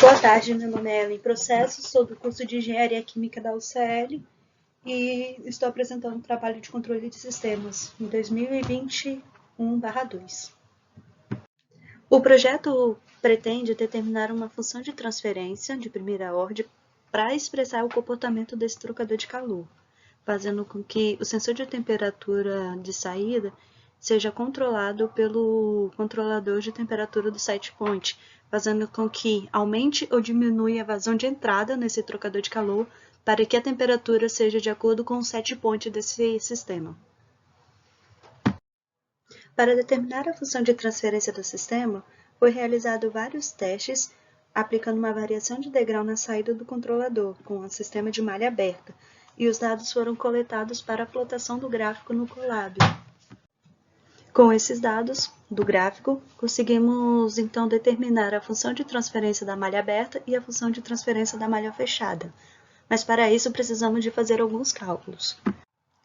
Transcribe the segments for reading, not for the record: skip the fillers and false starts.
Boa tarde, meu nome é Ellen Processos, sou do curso de Engenharia Química da UCL e estou apresentando um trabalho de controle de sistemas em 2021/2. O projeto pretende determinar uma função de transferência de primeira ordem para expressar o comportamento desse trocador de calor, fazendo com que o sensor de temperatura de saída seja controlado pelo controlador de temperatura do set point, fazendo com que aumente ou diminua a vazão de entrada nesse trocador de calor para que a temperatura seja de acordo com o set point desse sistema. Para determinar a função de transferência do sistema, foi realizado vários testes aplicando uma variação de degrau na saída do controlador, com o sistema de malha aberta, e os dados foram coletados para a plotação do gráfico no Colab. Com esses dados do gráfico, conseguimos então determinar a função de transferência da malha aberta e a função de transferência da malha fechada. Mas para isso precisamos de fazer alguns cálculos.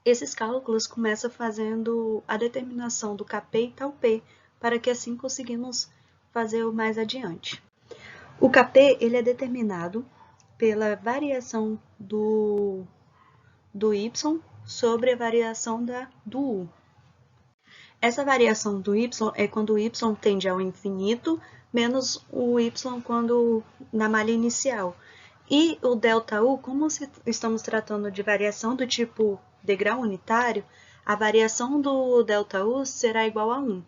Esses cálculos começam fazendo a determinação do Kp e tau P, para que assim conseguimos fazer o mais adiante. O Kp ele é determinado pela variação do y sobre a variação do u. Essa variação do y é quando o y tende ao infinito, menos o y quando na malha inicial. E o ΔU, como estamos tratando de variação do tipo degrau unitário, a variação do ΔU será igual a 1.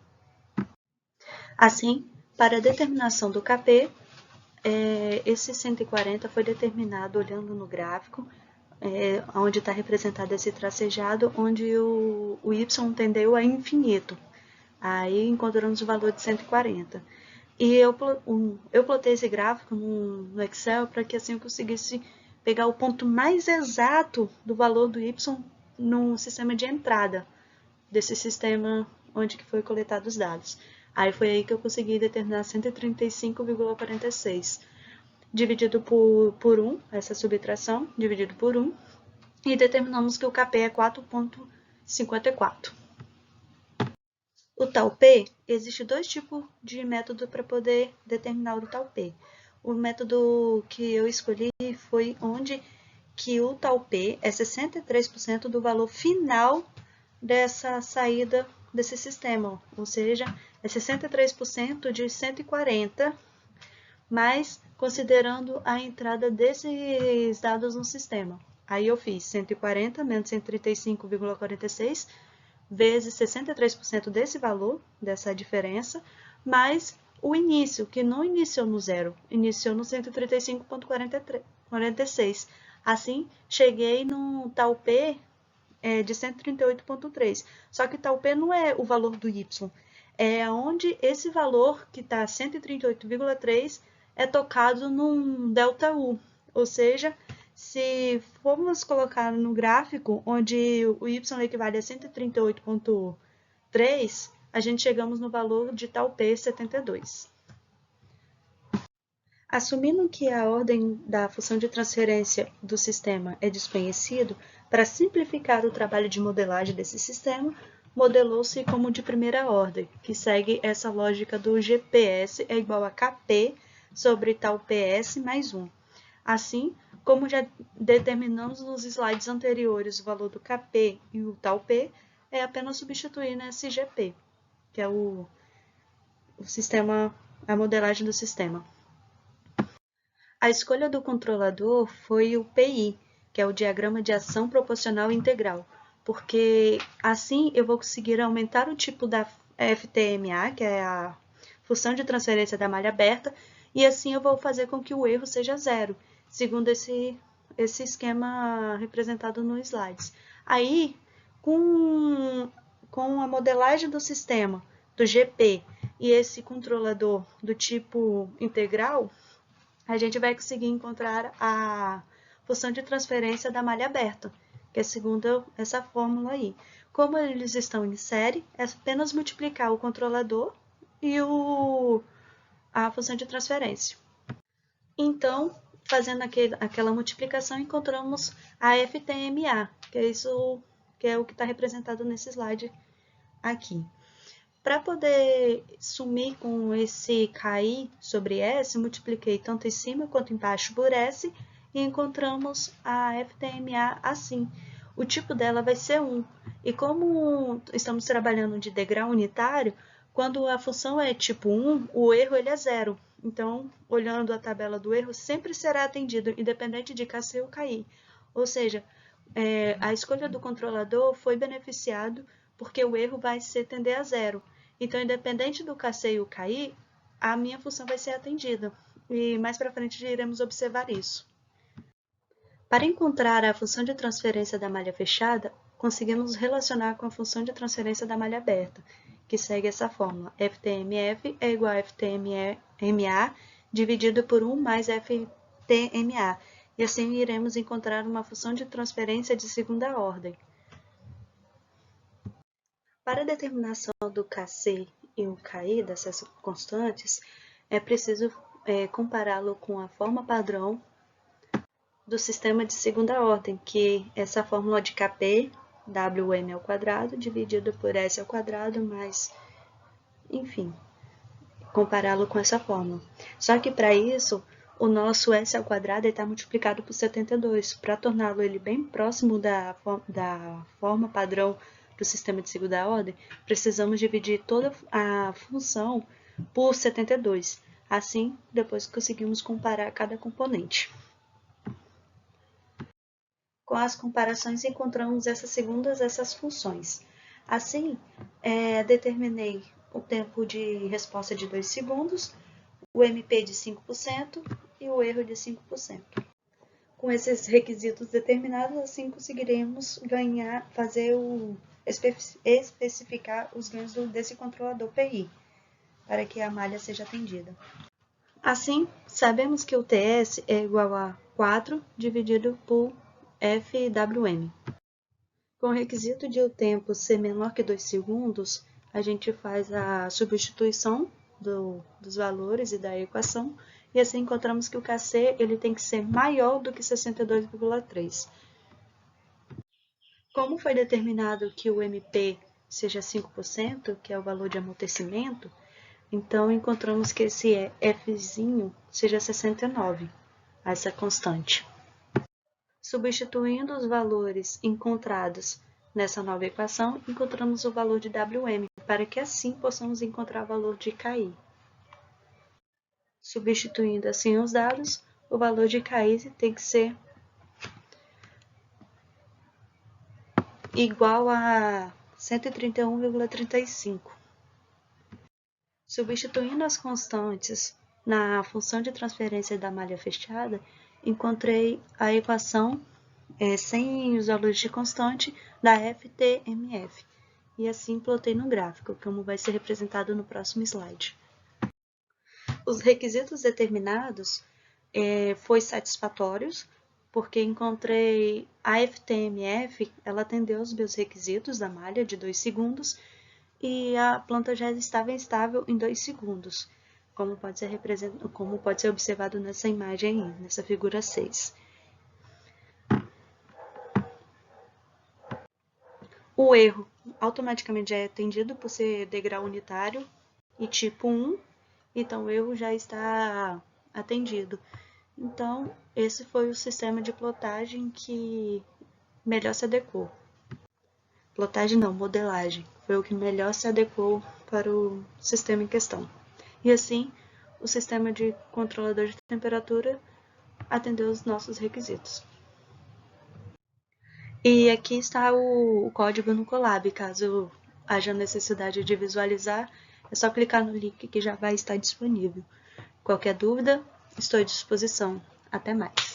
Assim, para a determinação do Kp, esse 140 foi determinado olhando no gráfico, onde está representado esse tracejado, onde o y tendeu a infinito. Aí encontramos o valor de 140. E eu plotei esse gráfico no Excel para que assim eu conseguisse pegar o ponto mais exato do valor do y no sistema de entrada desse sistema onde que foi coletados os dados. Aí foi aí que eu consegui determinar 135,46. Dividido por 1, essa subtração, dividido por 1, e determinamos que o Kp é 4,54. O tau P, existe dois tipos de método para poder determinar o tau P. O método que eu escolhi foi onde que o tau P é 63% do valor final dessa saída desse sistema, ou seja, é 63% de 140, mas considerando a entrada desses dados no sistema. Aí eu fiz 140 menos 135,46 vezes 63% desse valor, dessa diferença, mais o início, que não iniciou no zero, iniciou no 135,46. Assim, cheguei no tau P de 138,3. Só que tau P não é o valor do y, é onde esse valor, que está 138,3, é tocado num ΔU, ou seja, se formos colocar no gráfico onde o y equivale a 138,3, a gente chegamos no valor de tau P 72. Assumindo que a ordem da função de transferência do sistema é desconhecido, para simplificar o trabalho de modelagem desse sistema, modelou-se como de primeira ordem, que segue essa lógica do GPS é igual a Kp sobre tau PS mais 1. Assim, como já determinamos nos slides anteriores o valor do Kp e o tau P, é apenas substituir nesse GP, que é o sistema, a modelagem do sistema. A escolha do controlador foi o PI, que é o diagrama de ação proporcional integral, porque assim eu vou conseguir aumentar o tipo da FTMA, que é a função de transferência da malha aberta, e assim eu vou fazer com que o erro seja zero, segundo esse esquema representado nos slides. Aí, com a modelagem do sistema, do GP, e esse controlador do tipo integral, a gente vai conseguir encontrar a função de transferência da malha aberta, que é segundo essa fórmula aí. Como eles estão em série, é apenas multiplicar o controlador e a função de transferência. Então, fazendo aquela multiplicação, encontramos a FTMA, que é o que está representado nesse slide aqui. Para poder sumir com esse KI sobre S, multipliquei tanto em cima quanto embaixo por S e encontramos a FTMA assim. O tipo dela vai ser 1. E como estamos trabalhando de degrau unitário, quando a função é tipo 1, o erro ele é 0. Então, olhando a tabela do erro, sempre será atendido, independente de KC ou KI. Ou seja, a escolha do controlador foi beneficiado porque o erro vai se tender a 0. Então, independente do KC e o KI, a minha função vai ser atendida. E mais para frente iremos observar isso. Para encontrar a função de transferência da malha fechada, conseguimos relacionar com a função de transferência da malha aberta, que segue essa fórmula: FTMF é igual a FTMA dividido por 1 mais FTMA, e assim iremos encontrar uma função de transferência de segunda ordem. Para a determinação do KC e o KI dessas constantes, é preciso compará-lo com a forma padrão do sistema de segunda ordem, que é essa fórmula de Kp, Wm ao quadrado, dividido por S ao quadrado, mais, enfim, compará-lo com essa fórmula. Só que para isso, o nosso S ao quadrado está multiplicado por 72. Para torná-lo ele bem próximo da forma padrão do sistema de segunda ordem, precisamos dividir toda a função por 72. Assim, depois conseguimos comparar cada componente. Com as comparações, encontramos essas funções. Assim, determinei o tempo de resposta de 2 segundos, o MP de 5% e o erro de 5%. Com esses requisitos determinados, assim conseguiremos especificar os ganhos desse controlador PI, para que a malha seja atendida. Assim, sabemos que o TS é igual a 4 dividido por FWM. Com o requisito de o tempo ser menor que 2 segundos, a gente faz a substituição dos valores e da equação, e assim encontramos que o KC ele tem que ser maior do que 62,3. Como foi determinado que o MP seja 5%, que é o valor de amortecimento, então encontramos que esse Fzinho seja 69, essa constante. Substituindo os valores encontrados nessa nova equação, encontramos o valor de Wm, para que assim possamos encontrar o valor de KI. Substituindo assim os dados, o valor de KI tem que ser igual a 131,35. Substituindo as constantes na função de transferência da malha fechada, encontrei a equação sem os valores de constante da FTMF, e assim plotei no gráfico, como vai ser representado no próximo slide. Os requisitos determinados foram satisfatórios, porque encontrei a FTMF, ela atendeu aos meus requisitos da malha de 2 segundos, e a planta já estava estável em 2 segundos, como pode ser observado nessa imagem aí, nessa figura 6. O erro automaticamente é atendido por ser degrau unitário e tipo 1, então o erro já está atendido. Então, esse foi o sistema de plotagem que melhor se adequou. Plotagem não, modelagem. Foi o que melhor se adequou para o sistema em questão. E assim, o sistema de controlador de temperatura atendeu os nossos requisitos. E aqui está o código no Colab, caso haja necessidade de visualizar, é só clicar no link que já vai estar disponível. Qualquer dúvida, estou à disposição. Até mais!